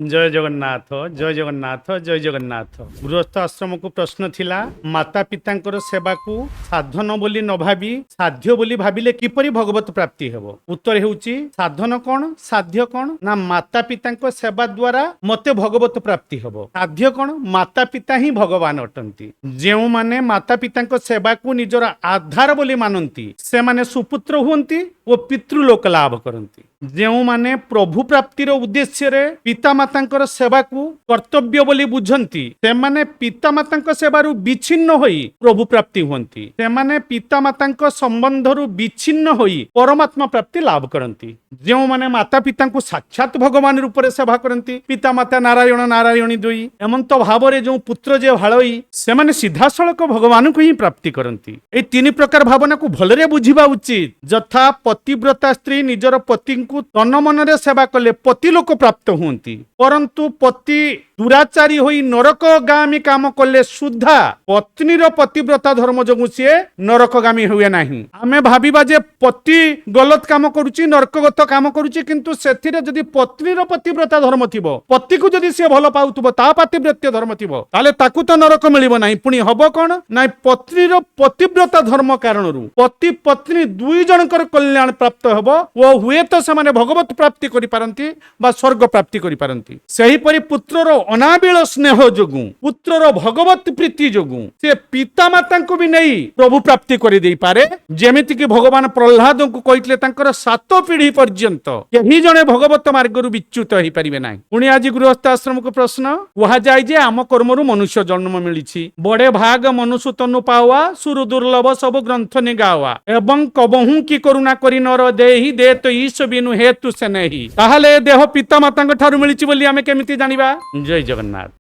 जय जगन्नाथ जय जगन्नाथ जय जगन्नाथ। गृहस्थ आश्रम को प्रश्न थिला माता पिता सेवा को साधन बोली न भावी साध्य बोली भाविले किपरि भगवत प्राप्ति हेबो। उत्तर हेउची साधन कौन साध्य कौन ना माता पिता सेवा द्वारा मते भगवत प्राप्ति हेबो। साध्य कौन माता पिता ही भगवान अटंती। जेउ माने माता पिता सेवा को निजर आधार बोली मानती से माने सुपुत्र हुंती ओ पितृलोक लाभ करती। जेउ माने प्रभु प्राप्तिर उद्देश्य रे पिता मातांकर सेवा को कर्तव्य बोली बुझंती से माने पिता मातांक सेवारु विच्छिन्न होई प्रभु प्राप्ति हुंती। से माने पिता मातांक संबंधरु विच्छिन्न होई परमात्मा प्राप्ति लाभ करती। जेउ माने माता पिता को साक्षात भगवान रूप रे सेवा करती पिता माता नारायण नारायणी दुई एमंत भाव रे जो पुत्र जे भाळई से माने सीधासळक भगवान को ही प्राप्ति करती। ए तीन प्रकार भावना को भलरे बुझिबा उचित। जथा पतिव्रता स्त्री निजर पति को तन मन रे सेवा कले पति लोक प्राप्त हुंती परंतु पति दुराचारी होई नरकगामी काम कले सुद्धा पत्नीर पतिव्रता धर्म जोगु सी नरकगामी हुए नाही। आमे भाबिबा जे पति गलत काम करूची नरकगत काम करूची किंतु सेथिरे जदि पत्नीर पतिव्रता धर्म थिबो पति को जदि से भल पाउथबो ता पतिव्रत्य धर्म थिबो ताले ताकू तो नरक मिलिबो नाही। पुनी हबो कोन नाइ पत्नीर पतिव्रता धर्म कारणरू पति पत्नी दुई जनकर कल्याण प्राप्त हबो ओ हुए तो समाने भगवत प्राप्ति करि पारंती बा स्वर्ग प्राप्ति करि पारंती। सेही परि पुत्रर अनाबिल स्नेह जोगु पुत्रर भगवत प्रीति जोगु से पिता माता को भी नहीं प्रभु प्राप्ति कर दे पारे। जेमिति कि भगवान प्रह्लाद को कहितले तांकर 7 पीढ़ी पर्यंत केही जणे भगवत मार्गरु विच्युत होई परिबे नाही। पुणी आज गृहस्थ आश्रम को प्रश्न कुहा जाय जे आम कर्मरु मनुष्य जन्म मिलिछि बड़े भाग मनुष्य तनु पावा सुरु दुर्लभ सब ग्रंथ निगावा एवं कबहु की करुणा करि नर देहि दे तो ईश बिनु हेतु से नहीं। ताहाले देह पिता माता ठारु मिलिछि बोली आमे केमिति जानिबा। जय जगन्नाथ।